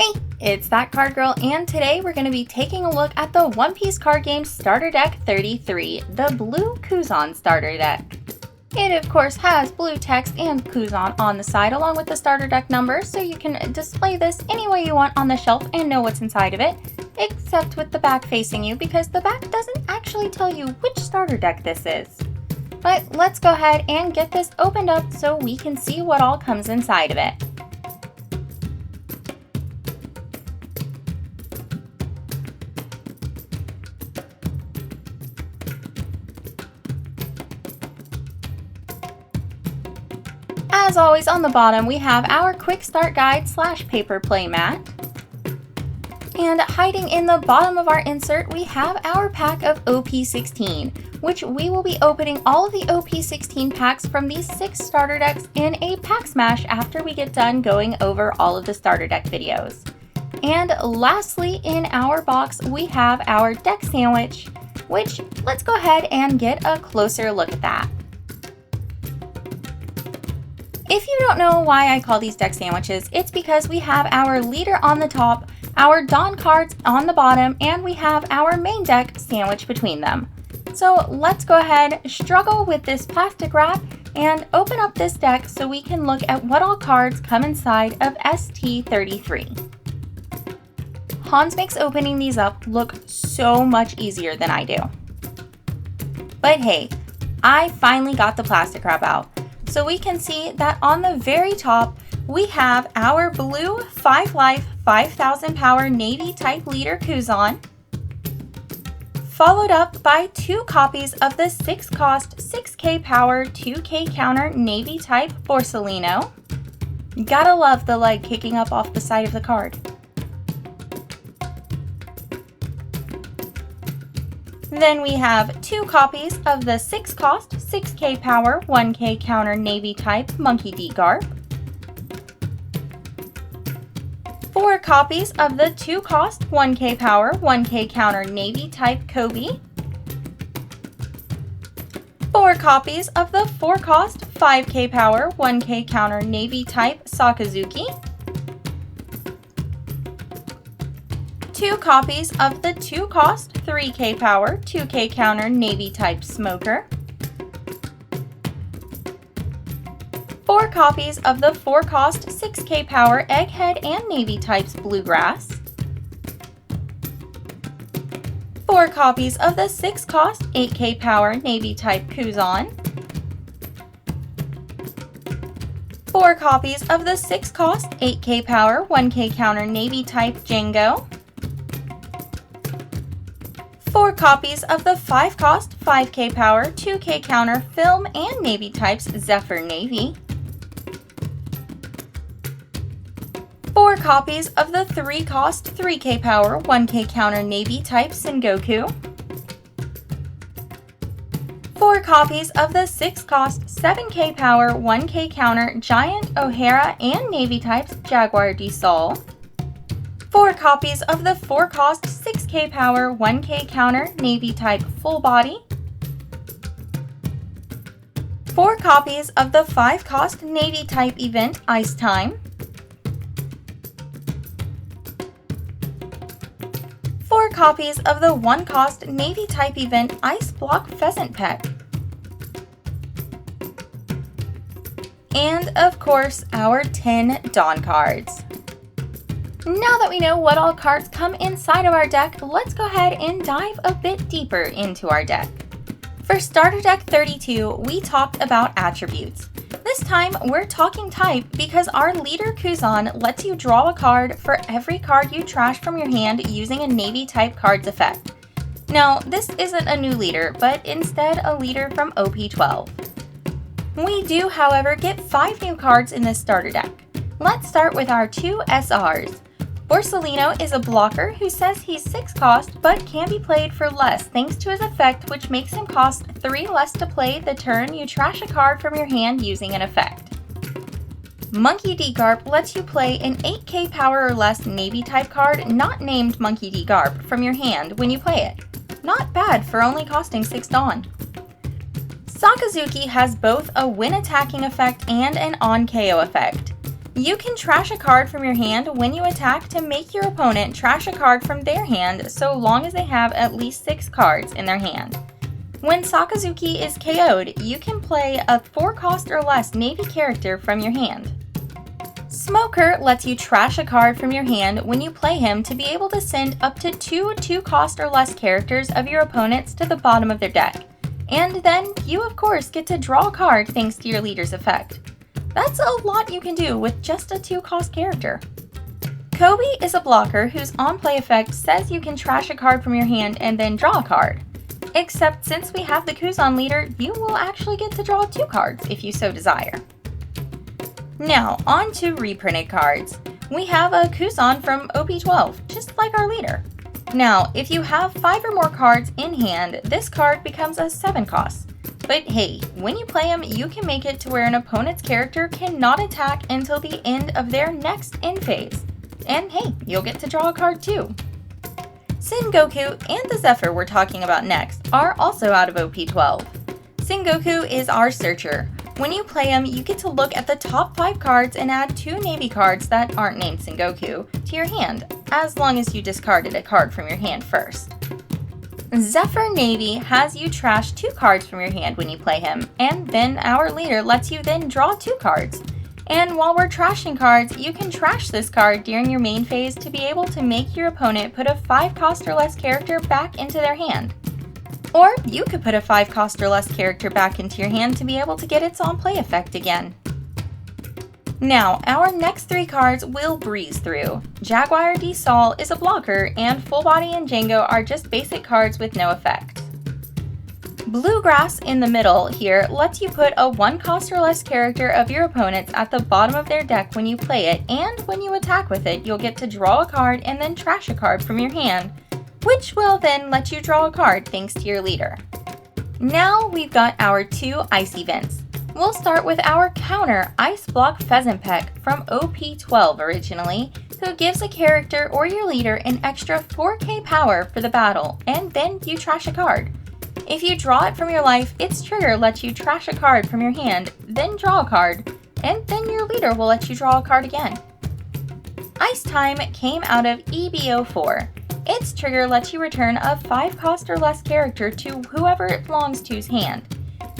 Hey, it's that card girl, and today we're going to be taking a look at the One Piece card game Starter Deck 33, the blue Kuzan starter deck. It of course has blue text and Kuzan on the side along with the starter deck number, so you can display this any way you want on the shelf and know what's inside of it, except with the back facing you because the back doesn't actually tell you which starter deck this is. But let's go ahead and get this opened up so we can see what all comes inside of it. As always, on the bottom we have our quick start guide / paper play mat. And hiding in the bottom of our insert we have our pack of OP16, which we will be opening all of the OP16 packs from these 6 starter decks in a pack smash after we get done going over all of the starter deck videos. And lastly, in our box we have our deck sandwich, which let's go ahead and get a closer look at that. If you don't know why I call these deck sandwiches, it's because we have our leader on the top, our Dawn cards on the bottom, and we have our main deck sandwiched between them. So let's go ahead, struggle with this plastic wrap, and open up this deck so we can look at what all cards come inside of ST33. Hans makes opening these up look so much easier than I do. But hey, I finally got the plastic wrap out. So we can see that on the very top, we have our blue 5 life, 5000 power Navy type leader Kuzan, followed up by 2 copies of the 6 cost, 6k power, 2k counter Navy type Borsalino. Gotta love the leg kicking up off the side of the card. Then we have 2 copies of the 6 cost, 6k power, 1k counter Navy type Monkey D. Garp. 4 copies of the 2 cost, 1k power, 1k counter Navy type Kobe. 4 copies of the 4 cost, 5k power, 1k counter Navy type Sakazuki. 2 copies of the 2 cost, 3k power, 2k counter Navy type Smoker. 4 copies of the 4 cost, 6k power Egghead and Navy types Bluegrass. 4 copies of the 6 cost, 8k power Navy type Kuzan. 4 copies of the 6 cost, 8k power, 1k counter Navy type Django. 4 copies of the 5 cost, 5k power, 2k counter Film and Navy types Zephyr Navy. 4 copies of the 3 cost, 3k power, 1k counter Navy type Sengoku. 4 copies of the 6 cost, 7k power, 1k counter Giant, O'Hara and Navy types Jaguar D. Sol. 4 copies of the 4 cost, 6k power, 1k counter Navy type Full Body. 4 copies of the 5 cost Navy type event Ice Time. 4 copies of the 1 cost Navy type event Ice Block Pheasant Pet. And of course, our 10 Dawn cards. Now that we know what all cards come inside of our deck, let's go ahead and dive a bit deeper into our deck. For Starter Deck 32, we talked about attributes. This time, we're talking type because our leader Kuzan lets you draw a card for every card you trash from your hand using a Navy type cards effect. Now, this isn't a new leader, but instead a leader from OP12. We do, however, get 5 new cards in this starter deck. Let's start with our 2 SRs. Borsalino is a blocker who says he's 6 cost but can be played for less thanks to his effect, which makes him cost 3 less to play the turn you trash a card from your hand using an effect. Monkey D. Garp lets you play an 8k power or less Navy type card not named Monkey D. Garp from your hand when you play it. Not bad for only costing 6 Dawn. Sakazuki has both a when attacking effect and an on KO effect. You can trash a card from your hand when you attack to make your opponent trash a card from their hand so long as they have at least 6 cards in their hand. When Sakazuki is KO'd, you can play a 4-cost or less Navy character from your hand. Smoker lets you trash a card from your hand when you play him to be able to send up to 2 2-cost or less characters of your opponents to the bottom of their deck. And then you of course get to draw a card thanks to your leader's effect. That's a lot you can do with just a 2-cost character. Kobe is a blocker whose on-play effect says you can trash a card from your hand and then draw a card. Except since we have the Kuzan leader, you will actually get to draw 2 cards if you so desire. Now, on to reprinted cards. We have a Kuzan from OP12, just like our leader. Now, if you have 5 or more cards in hand, this card becomes a 7-cost. But hey, when you play him, you can make it to where an opponent's character cannot attack until the end of their next end phase. And hey, you'll get to draw a card too. Sengoku and the Zephyr we're talking about next are also out of OP12. Sengoku is our searcher. When you play him, you get to look at the top 5 cards and add 2 Navy cards that aren't named Sengoku to your hand, as long as you discarded a card from your hand first. Zephyr Navy has you trash 2 cards from your hand when you play him, and then our leader lets you then draw 2 cards. And while we're trashing cards, you can trash this card during your main phase to be able to make your opponent put a 5-cost or less character back into their hand. Or you could put a 5-cost or less character back into your hand to be able to get its on-play effect again. Now, our next 3 cards we'll breeze through. Jaguar D. Sol is a blocker, and Full Body and Django are just basic cards with no effect. Bluegrass in the middle here lets you put a 1-cost or less character of your opponent's at the bottom of their deck when you play it, and when you attack with it, you'll get to draw a card and then trash a card from your hand, which will then let you draw a card thanks to your leader. Now we've got our 2 ice events. We'll start with our counter Ice Block Pheasant Peck from OP12 originally, who gives a character or your leader an extra 4k power for the battle, and then you trash a card. If you draw it from your life, its trigger lets you trash a card from your hand, then draw a card, and then your leader will let you draw a card again. Ice Time came out of EBO4. Its trigger lets you return a 5-cost or less character to whoever it belongs to's hand.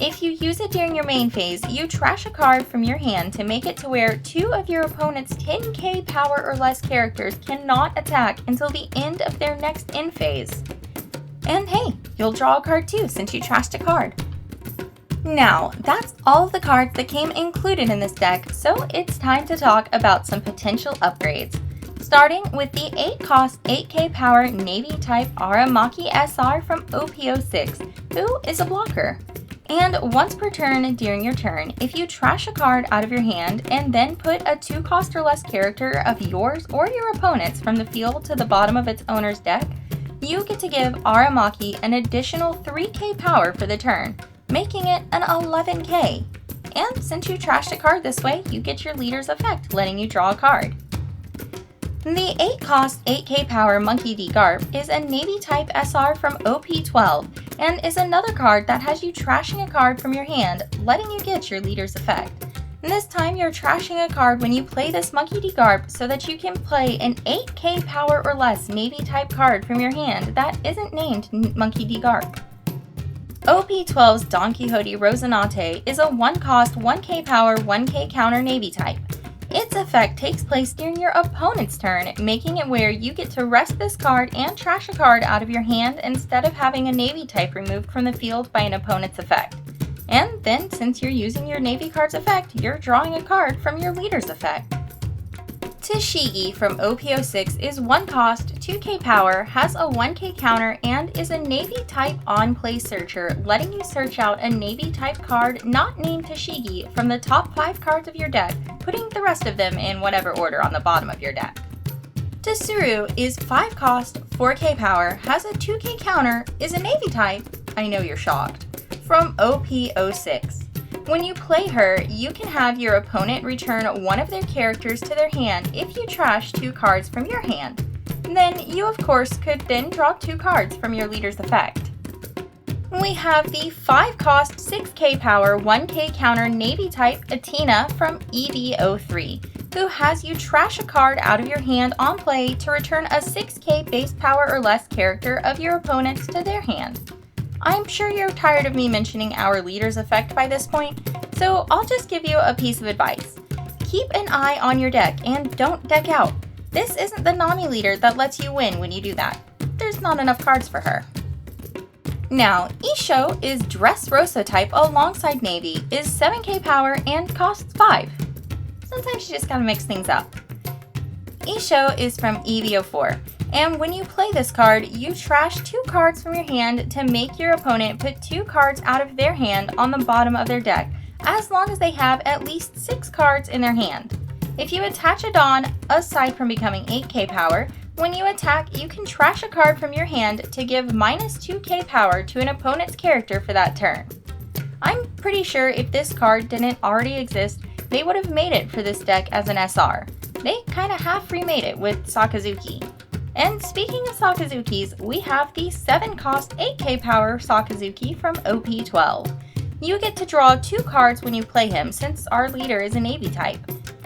If you use it during your main phase, you trash a card from your hand to make it to where 2 of your opponent's 10k power or less characters cannot attack until the end of their next end phase. And hey, you'll draw a card too since you trashed a card. Now, that's all of the cards that came included in this deck, so it's time to talk about some potential upgrades. Starting with the 8-cost, 8k power Navy type Aramaki SR from OP06, who is a blocker. And once per turn during your turn, if you trash a card out of your hand and then put a 2-cost or less character of yours or your opponent's from the field to the bottom of its owner's deck, you get to give Aramaki an additional 3k power for the turn, making it an 11k. And since you trashed a card this way, you get your leader's effect, letting you draw a card. The 8-cost, 8k power Monkey D. Garp is a Navy type SR from OP12 and is another card that has you trashing a card from your hand, letting you get your leader's effect. And this time you're trashing a card when you play this Monkey D. Garp so that you can play an 8k power or less Navy type card from your hand that isn't named Monkey D. Garp. OP12's Don Quixote Rosinante is a 1-cost, 1k power, 1k counter Navy type. Its effect takes place during your opponent's turn, making it where you get to rest this card and trash a card out of your hand instead of having a Navy type removed from the field by an opponent's effect. And then, since you're using your Navy card's effect, you're drawing a card from your leader's effect. Tashigi from OP06 is 1-cost, 2k power, has a 1k counter, and is a Navy type on-play searcher, letting you search out a Navy type card not named Tashigi from the top 5 cards of your deck, putting the rest of them in whatever order on the bottom of your deck. Tsuru is 5-cost, 4k power, has a 2k counter, is a Navy type, I know you're shocked, from OP06. When you play her, you can have your opponent return one of their characters to their hand if you trash 2 cards from your hand. Then you of course could then draw 2 cards from your leader's effect. We have the 5-cost, 6k power, 1k counter Navy type Athena from EV03. who has you trash a card out of your hand on play to return a 6k base power or less character of your opponent's to their hand. I'm sure you're tired of me mentioning our leader's effect by this point, so I'll just give you a piece of advice. Keep an eye on your deck and don't deck out. This isn't the Nami leader that lets you win when you do that. There's not enough cards for her. Now, Isho is Dressrosa type alongside Navy, is 7k power, and costs 5. Sometimes you just gotta mix things up. Isho is from EVO4, and when you play this card, you trash 2 cards from your hand to make your opponent put 2 cards out of their hand on the bottom of their deck, as long as they have at least 6 cards in their hand. If you attach a Dawn, aside from becoming 8k power, when you attack, you can trash a card from your hand to give minus 2k power to an opponent's character for that turn. I'm pretty sure if this card didn't already exist, they would have made it for this deck as an SR. They kinda half remade it with Sakazuki. And speaking of Sakazukis, we have the 7 cost 8k power Sakazuki from OP12. You get to draw 2 cards when you play him since our leader is a Navy type.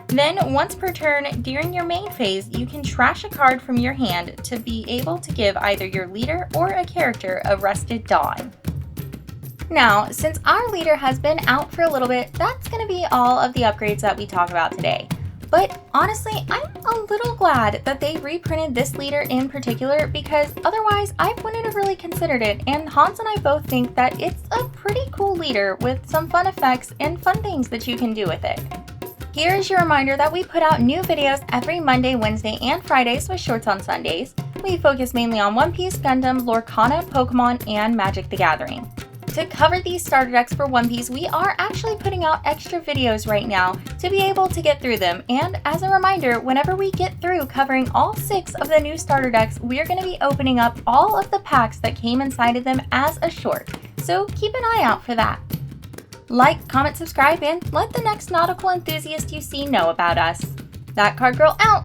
Then, once per turn during your main phase, you can trash a card from your hand to be able to give either your leader or a character a Rusted Dawn. Now, since our leader has been out for a little bit, that's going to be all of the upgrades that we talk about today. But honestly, I'm a little glad that they reprinted this leader in particular because otherwise I wouldn't have really considered it, and Hans and I both think that it's a pretty cool leader with some fun effects and fun things that you can do with it. Here is your reminder that we put out new videos every Monday, Wednesday, and Fridays with shorts on Sundays. We focus mainly on One Piece, Gundam, Lorcana, Pokemon, and Magic the Gathering. To cover these starter decks for One Piece, we are actually putting out extra videos right now to be able to get through them, and as a reminder, whenever we get through covering all 6 of the new starter decks, we're going to be opening up all of the packs that came inside of them as a short, so keep an eye out for that. Like, comment, subscribe, and let the next nautical enthusiast you see know about us. That Card Girl out!